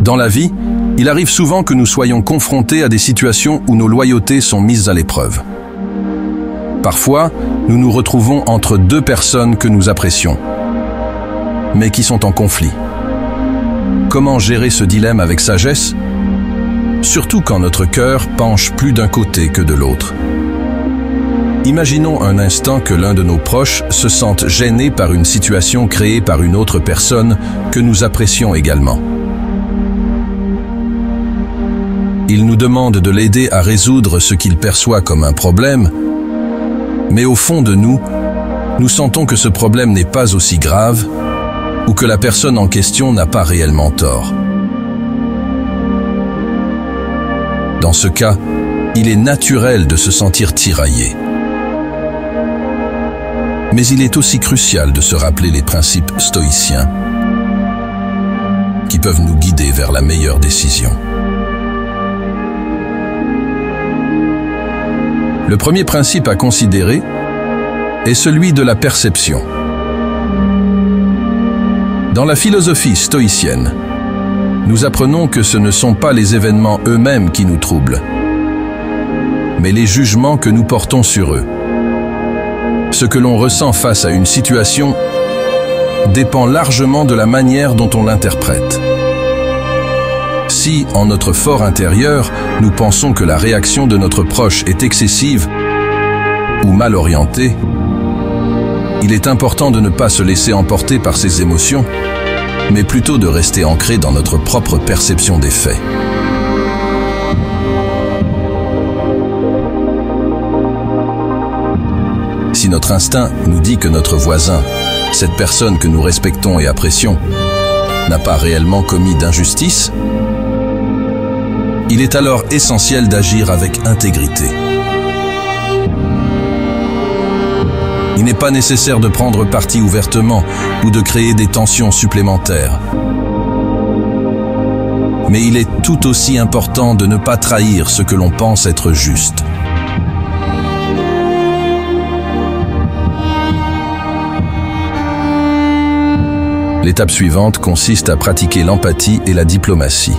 Dans la vie, il arrive souvent que nous soyons confrontés à des situations où nos loyautés sont mises à l'épreuve. Parfois, nous nous retrouvons entre deux personnes que nous apprécions, mais qui sont en conflit. Comment gérer ce dilemme avec sagesse? Surtout quand notre cœur penche plus d'un côté que de l'autre. Imaginons un instant que l'un de nos proches se sente gêné par une situation créée par une autre personne que nous apprécions également. Il nous demande de l'aider à résoudre ce qu'il perçoit comme un problème, mais au fond de nous, nous sentons que ce problème n'est pas aussi grave ou que la personne en question n'a pas réellement tort. Dans ce cas, il est naturel de se sentir tiraillé. Mais il est aussi crucial de se rappeler les principes stoïciens qui peuvent nous guider vers la meilleure décision. Le premier principe à considérer est celui de la perception. Dans la philosophie stoïcienne, nous apprenons que ce ne sont pas les événements eux-mêmes qui nous troublent, mais les jugements que nous portons sur eux. Ce que l'on ressent face à une situation dépend largement de la manière dont on l'interprète. Si, en notre fort intérieur, nous pensons que la réaction de notre proche est excessive ou mal orientée, il est important de ne pas se laisser emporter par ses émotions, mais plutôt de rester ancré dans notre propre perception des faits. Si notre instinct nous dit que notre voisin, cette personne que nous respectons et apprécions, n'a pas réellement commis d'injustice, il est alors essentiel d'agir avec intégrité. Il n'est pas nécessaire de prendre parti ouvertement ou de créer des tensions supplémentaires. Mais il est tout aussi important de ne pas trahir ce que l'on pense être juste. L'étape suivante consiste à pratiquer l'empathie et la diplomatie.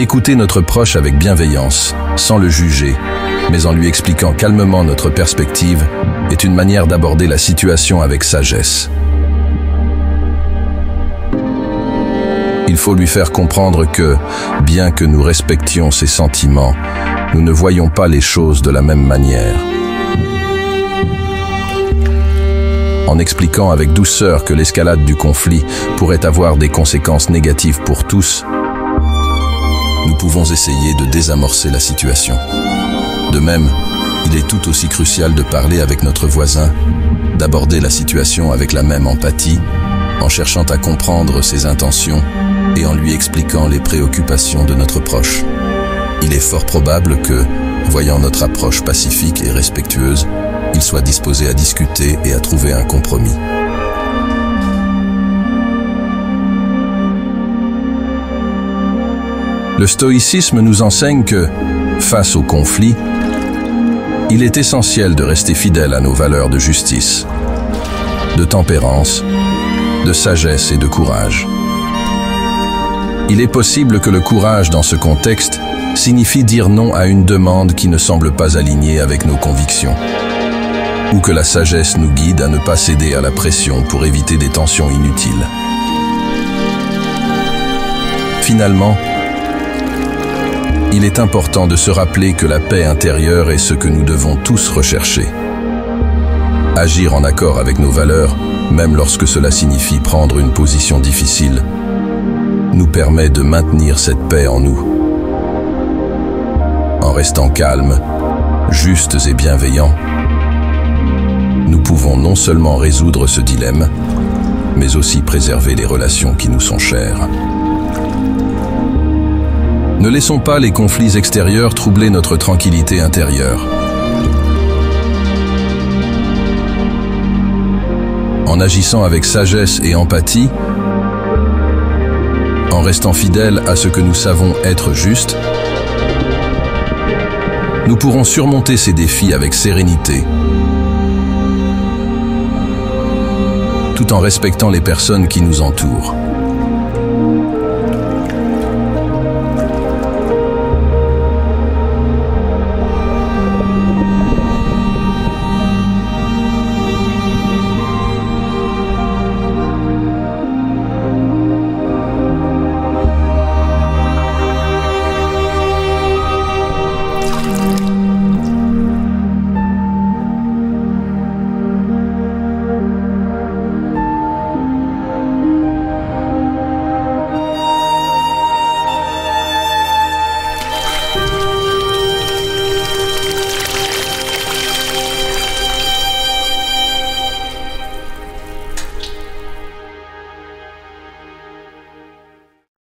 Écouter notre proche avec bienveillance, sans le juger, mais en lui expliquant calmement notre perspective, est une manière d'aborder la situation avec sagesse. Il faut lui faire comprendre que, bien que nous respections ses sentiments, nous ne voyons pas les choses de la même manière. En expliquant avec douceur que l'escalade du conflit pourrait avoir des conséquences négatives pour tous, nous pouvons essayer de désamorcer la situation. De même, il est tout aussi crucial de parler avec notre voisin, d'aborder la situation avec la même empathie, en cherchant à comprendre ses intentions et en lui expliquant les préoccupations de notre proche. Il est fort probable que, voyant notre approche pacifique et respectueuse, il soit disposé à discuter et à trouver un compromis. Le stoïcisme nous enseigne que, face au conflit, il est essentiel de rester fidèle à nos valeurs de justice, de tempérance, de sagesse et de courage. Il est possible que le courage dans ce contexte signifie dire non à une demande qui ne semble pas alignée avec nos convictions, ou que la sagesse nous guide à ne pas céder à la pression pour éviter des tensions inutiles. Finalement, il est important de se rappeler que la paix intérieure est ce que nous devons tous rechercher. Agir en accord avec nos valeurs, même lorsque cela signifie prendre une position difficile, nous permet de maintenir cette paix en nous. En restant calmes, justes et bienveillants, nous pouvons non seulement résoudre ce dilemme, mais aussi préserver les relations qui nous sont chères. Ne laissons pas les conflits extérieurs troubler notre tranquillité intérieure. En agissant avec sagesse et empathie, en restant fidèles à ce que nous savons être juste, nous pourrons surmonter ces défis avec sérénité tout en respectant les personnes qui nous entourent.